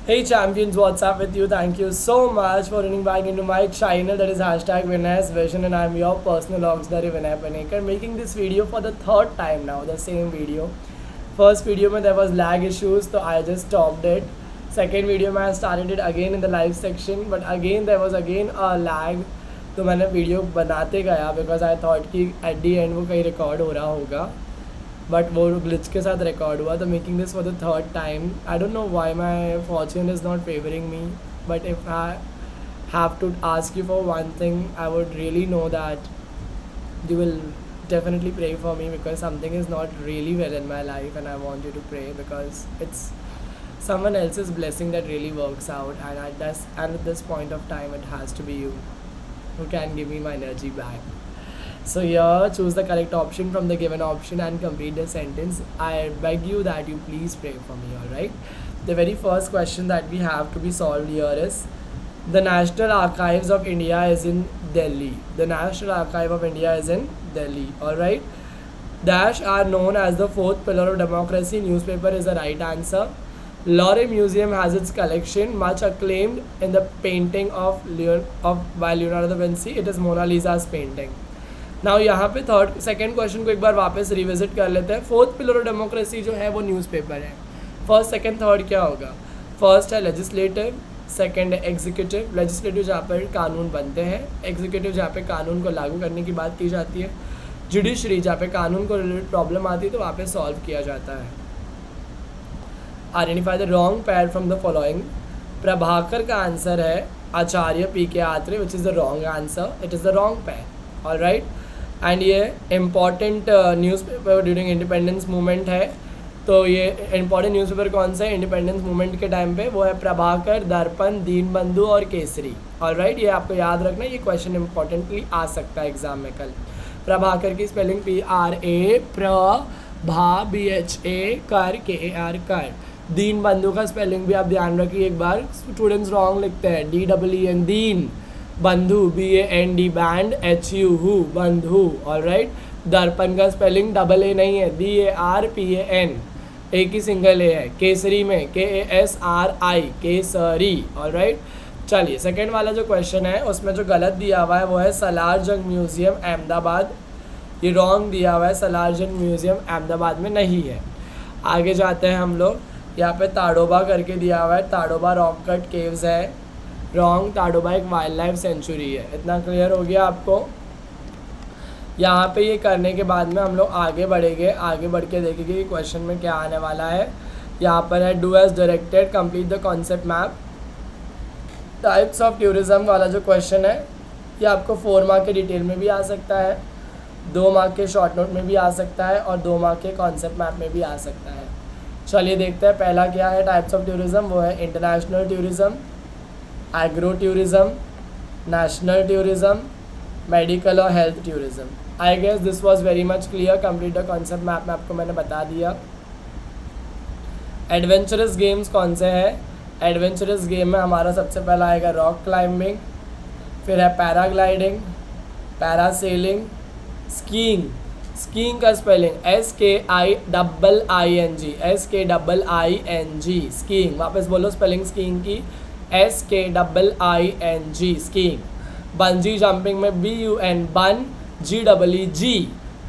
Hey champions, what's up with you? Thank you so much for running back into my channel, that is hashtag Vinay's Vision, and I'm your personal auxiliary Vinay Panekar, making this video for the third time now, the same video. First video mein there was lag issues, so I just stopped it. Second video mein I started it again in the live section, but again there was again a lag, तो मैंने video बनाते गया because I thought कि at the and वो कहीं record हो रहा होगा, बट वो ग्लिच के साथ रिकॉर्ड हुआ. तो making this for the third time. I don't know why my fortune is not favouring me, but if I have to ask you for one thing, I would really know that you will definitely pray for me, because something is not really well in my life and I want you to pray, because it's someone else's blessing that really works out, and at this point of time it has to be you who can give me my energy back. So here, choose the correct option from the given option and complete the sentence. I beg you that you please pray for me, alright? The very first question that we have to be solved here is, the National Archives of India is in Delhi. The National Archive of India is in Delhi, alright? Dash are known as the fourth pillar of democracy. Newspaper is the right answer. Louvre Museum has its collection, much acclaimed in the painting by Leonardo da Vinci. It is Mona Lisa's painting. Now यहाँ पे second question को एक बार वापस revisit कर लेते हैं. Fourth pillar of democracy जो है वो न्यूज़पेपर है. फर्स्ट सेकंड थर्ड क्या होगा? फर्स्ट है लेजिस्लेटिव, सेकंड है एग्जीक्यूटिव. लेजिस्लेटिव जहाँ पर कानून बनते हैं, एग्जीक्यूटिव जहाँ पे कानून को लागू करने की बात की जाती है, जुडिशरी जहाँ पे कानून को रिलेटेड प्रॉब्लम आती है तो वहाँ पे सॉल्व किया जाता है. Identify the wrong pair from the following. Prabhakar का आंसर है Acharya P K. Atre, which is the wrong answer. It is the wrong pair, alright. And ये important newspaper during independence movement है. तो ये इम्पॉर्टेंट न्यूज़पेपर कौन सा है इंडिपेंडेंस मूवमेंट के टाइम पे? वो है प्रभाकर, दर्पण, दीनबंधु और केसरी. ऑलराइट, ये आपको याद रखना, ये क्वेश्चन इंपॉर्टेंटली आ सकता है एग्जाम में कल. प्रभाकर की स्पेलिंग PRA, BHA, कर KAR, कर. दीनबंधु का स्पेलिंग भी आप ध्यान रखिए एक बार, स्टूडेंट्स रॉन्ग लिखते हैं. DEEN, दीन. बंधु BAND, बैंड HU, बंधु. ऑलराइट. दर्पण का स्पेलिंग AA नहीं है, DARPAN, एक ही सिंगल ए है. केसरी में KASRI, केसरी. ऑलराइट. चलिए सेकंड वाला जो क्वेश्चन है उसमें जो गलत दिया हुआ है वो है सलार जंग म्यूज़ियम अहमदाबाद. ये रॉन्ग दिया हुआ है, सलार जंग म्यूज़ियम अहमदाबाद में नहीं है. आगे जाते हैं हम लोग. यहाँ पे ताडोबा करके दिया हुआ है, ताडोबा रॉक कट केव्स है. रॉन्ग, ताडोबा एक वाइल्ड लाइफ सेंचुरी है. इतना क्लियर हो गया आपको? यहाँ पे ये करने के बाद में हम लोग आगे बढ़ेंगे. आगे बढ़ के देखेंगे कि क्वेश्चन में क्या आने वाला है. यहाँ पर है do as directed, complete the concept map. Types of tourism वाला जो क्वेश्चन है ये आपको 4 मार्क के डिटेल में भी आ सकता है, 2 मार्क के शॉर्ट नोट में भी आ सकता है और 2 मार्क के कॉन्सेप्ट मैप में भी आ सकता है. चलिए देखते हैं पहला क्या है टाइप्स ऑफ टूरिज्म. वो है international tourism, agro tourism, national tourism, medical और health tourism. I guess this was very much clear. Complete the concept map में आपको मैंने बता दिया. एडवेंचरस गेम्स कौन से हैं? एडवेंचरस गेम में हमारा सबसे पहला आएगा रॉक क्लाइंबिंग, फिर है पैराग्लाइडिंग, पैरासेलिंग, स्कीइंग. स्कीइंग का स्पेलिंग SKIING, स्कीइंग. वापस बोलो स्पेलिंग स्कीइंग की, SKIING, स्कीइंग. बंजी जंपिंग में BUN, bun, GEEG,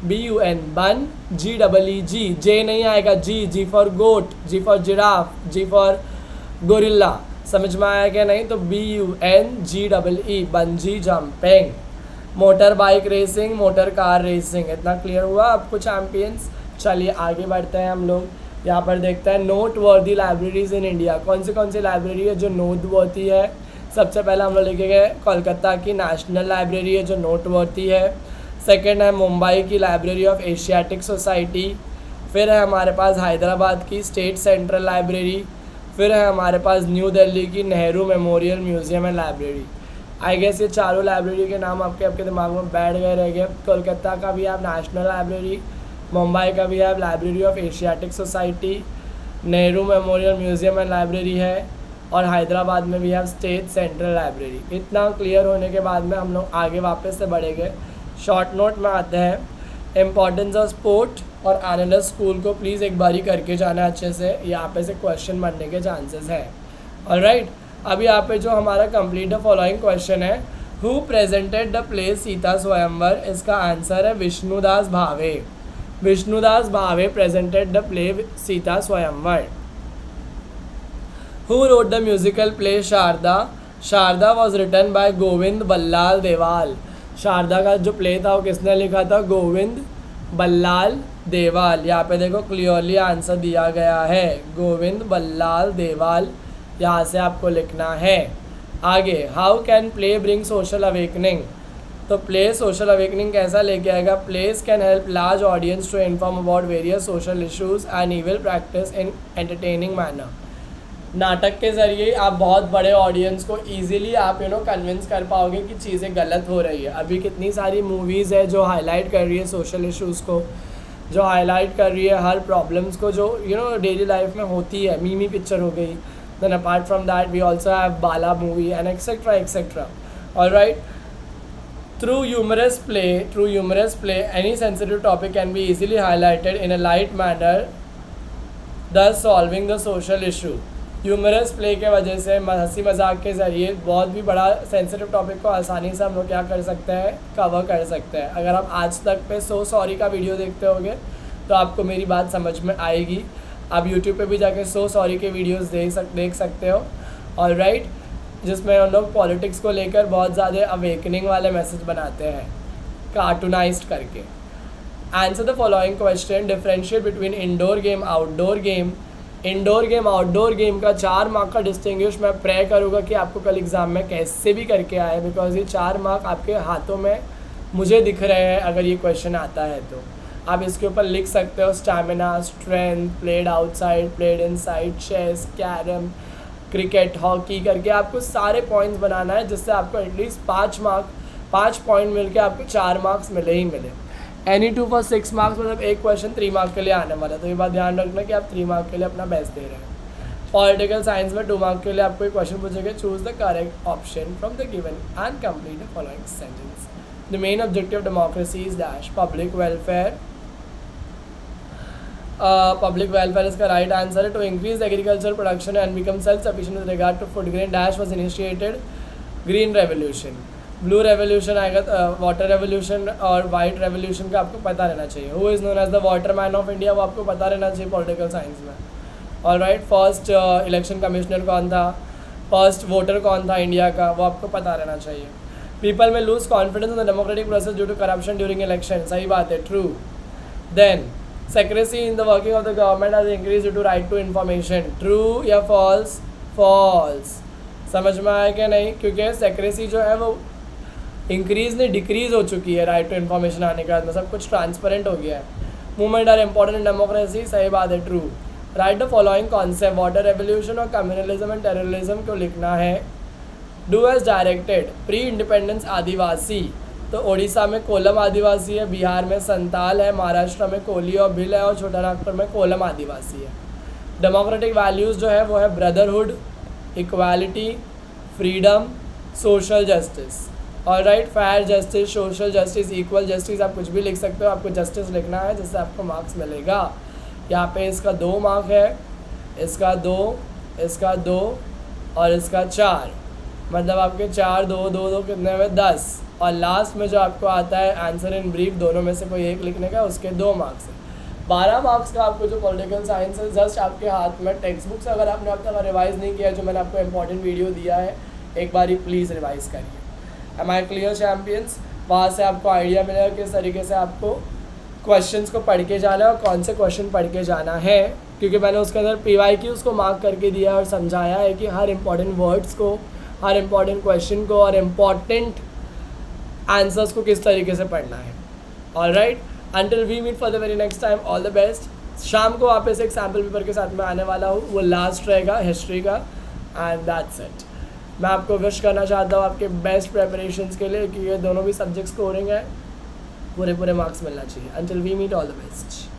BUN, bun, GEEG. J नहीं आएगा, G for goat, G for giraffe, G for gorilla. समझ में आया क्या? नहीं तो BUNGEE, bungee jumping. Motor bike racing, motor car racing. इतना क्लियर हुआ आपको चैम्पियंस? चलिए आगे बढ़ते हैं हम लोग. यहाँ पर देखते हैं नोट वर्दी लाइब्रेरीज इन इंडिया. कौन सी लाइब्रेरी है जो नोट वर्दी है? सबसे पहले हम लोग लिखेंगे कोलकाता की नेशनल लाइब्रेरी है जो नोट वर्दी है. सेकंड है मुंबई की लाइब्रेरी ऑफ एशियाटिक सोसाइटी. फिर है हमारे पास हैदराबाद की स्टेट सेंट्रल लाइब्रेरी. फिर है हमारे पास न्यू दिल्ली की Nehru memorial museum and library. I guess ये चारों लाइब्रेरी के नाम आपके दिमाग में बैठ गए रहेंगे. कोलकाता का भी आप नेशनल लाइब्रेरी, मुंबई का भी आप library of Asiatic society, Nehru memorial museum and library है, और हैदराबाद में भी आप स्टेट सेंट्रल लाइब्रेरी. इतना क्लियर होने के बाद में हम लोग आगे वापस से बढ़ेंगे. शॉर्ट नोट में आते हैं. इम्पॉर्टेंस ऑफ स्पोर्ट और एनालिस्ट स्कूल को प्लीज़ एक बारी करके जाना अच्छे से, यहाँ पे से क्वेश्चन बनने के चांसेस है. ऑलराइट, अभी यहाँ पे जो हमारा कंप्लीट द फॉलोइंग क्वेश्चन है, who presented the play Sita स्वयंवर, इसका आंसर है Vishnudas Bhave. Vishnudas Bhave presented the play Sita Swayamvar. Who wrote the musical play Sharada, Sharada was written by Govind Ballal Deval. Sharada का जो प्ले था वो किसने लिखा था? गोविंद बल्लाल देवाल। यहाँ पे देखो क्लियरली आंसर दिया गया है, गोविंद बल्लाल देवाल, यहाँ से आपको लिखना है। आगे, how can play bring social awakening, तो प्ले सोशल अवेकनिंग कैसा लेके आएगा? Plays can help large audience to inform about various social issues and evil practice in entertaining manner. नाटक के ज़रिए आप बहुत बड़े ऑडियंस को ईजिली आप कन्विंस कर पाओगे कि चीज़ें गलत हो रही है। अभी कितनी सारी मूवीज़ है जो हाईलाइट कर रही है सोशल इश्यूज़ को, जो हाईलाइट कर रही है हर प्रॉब्लम्स को जो डेली लाइफ में होती है। मीमी पिक्चर हो गई, then apart from that we also have Bala movie and etcetera etcetera. Alright, through humorous play any sensitive topic can be easily highlighted in a light manner, thus solving the social issue. Humorous play के वजह से हंसी मजाक के ज़रिए बहुत भी बड़ा सेंसिटिव टॉपिक को आसानी से हम लोग क्या कर सकते हैं? कवर कर सकते हैं। अगर आप आज तक पे सो सॉरी का वीडियो देखते होंगे तो आपको मेरी बात समझ में आएगी। आप यूट्यूब पे भी जाके सो सॉरी के वीडियोस देख सकते हो, ऑलराइट, जिसमें हम लोग पॉलिटिक्स को लेकर बहुत ज़्यादा अवेकनिंग वाले मैसेज बनाते हैं कार्टूनाइज्ड करके। Answer the following question, differentiate between indoor game outdoor game. Indoor game outdoor game का 4 मार्क का डिस्टिंग्विश मैं प्रे करूँगा कि आपको कल एग्ज़ाम में कैसे भी करके आए, बिकॉज ये 4 मार्क आपके हाथों में मुझे दिख रहे हैं। अगर ये क्वेश्चन आता है तो आप इसके ऊपर लिख सकते हो stamina, strength, played outside, played inside, chess, carrom, cricket, hockey करके आपको सारे पॉइंट्स बनाना है, जिससे आपको एटलीस्ट 5 पॉइंट मिल के आपको 4 मार्क्स मिले ही मिले। एनी 2 फॉर 6 मार्क्स, मतलब एक क्वेश्चन 3 मार्क के लिए आने वाला है, तो ये बात ध्यान रखना कि आप 3 मार्क के लिए अपना बेस्ट दे रहे हैं। पॉलिटिकल साइंस में 2 मार्क के लिए आपको एक क्वेश्चन पूछेगा, choose the correct option from the given and complete the following sentence. The main objective of democracy is dash public welfare. Public welfare इसका राइट आंसर है। To increase agriculture production and become self sufficient with regard to food grain dash was initiated green revolution. Blue revolution आएगा, water revolution और white revolution का आपको पता रहना चाहिए। Who is known as the water man of India, वो आपको पता रहना चाहिए पॉलिटिकल साइंस में। ऑलराइट, फर्स्ट इलेक्शन कमिश्नर कौन था, फर्स्ट वोटर कौन था इंडिया का, वो आपको पता रहना चाहिए। पीपल में lose confidence in the democratic process due to corruption during election, सही बात है, true. Then secrecy in the working of the government has increase due to right to information, true या फॉल्स? फॉल्स। समझ में आया क्या नहीं? क्योंकि सेक्रेसी जो है वो इंक्रीज नहीं डिक्रीज हो चुकी है राइट टू इन्फॉर्मेशन आने के बाद में, सब कुछ ट्रांसपेरेंट हो गया है। Movement are important in democracy, सही बात है, true. Write the following concept, water revolution और कम्युनलिज्म एंड टेररिज्म को लिखना है। Do as directed, pre independence Adivasi, तो उड़ीसा में कोलम आदिवासी है, बिहार में संताल है, महाराष्ट्र में कोली और भिल है, और छोटा नागपुर में कोलम आदिवासी है। डेमोक्रेटिक वैल्यूज़ जो है वो है brotherhood, equality, freedom, social justice. Alright, fair justice, social justice, equal justice, आप कुछ भी लिख सकते हो, आपको जस्टिस लिखना है जिससे आपको मार्क्स मिलेगा। यहाँ पे इसका 2 मार्क है, इसका 2, इसका 2 और इसका 4, मतलब आपके 4 2 2 2 कितने में 10, और लास्ट में जो आपको आता है आंसर इन ब्रीफ, दोनों में से कोई एक लिखने का, उसके 2 मार्क्स है। 12 मार्क्स का आपको जो पॉलिटिकल साइंस है जस्ट आपके हाथ में। टेक्स्ट बुक से अगर आपने अब तक रिवाइज़ नहीं किया, जो मैंने आपको इंपॉर्टेंट वीडियो दिया है, एक बार ही प्लीज़ रिवाइज़ करिए। Am I clear champions? वहाँ से आपको आइडिया मिलेगा किस तरीके से आपको क्वेश्चंस को पढ़ के जाना है और कौन से क्वेश्चन पढ़ के जाना है, क्योंकि मैंने उसके अंदर PYQ उसको मार्क करके दिया और समझाया है कि हर इंपॉर्टेंट वर्ड्स को, हर इंपॉर्टेंट क्वेश्चन को और इम्पॉर्टेंट आंसर्स को किस तरीके से पढ़ना है। Alright, until we meet for the very next time, all the best. शाम को वापस एक सैम्पल पेपर के साथ में आने वाला हूँ, वो लास्ट रहेगा हिस्ट्री का, एंड दैट्स इट। मैं आपको विश करना चाहता हूँ आपके बेस्ट प्रेपरेशंस के लिए, कि ये दोनों भी सब्जेक्ट्स स्कोरिंग है, पूरे मार्क्स मिलना चाहिए। Until we meet, all the best.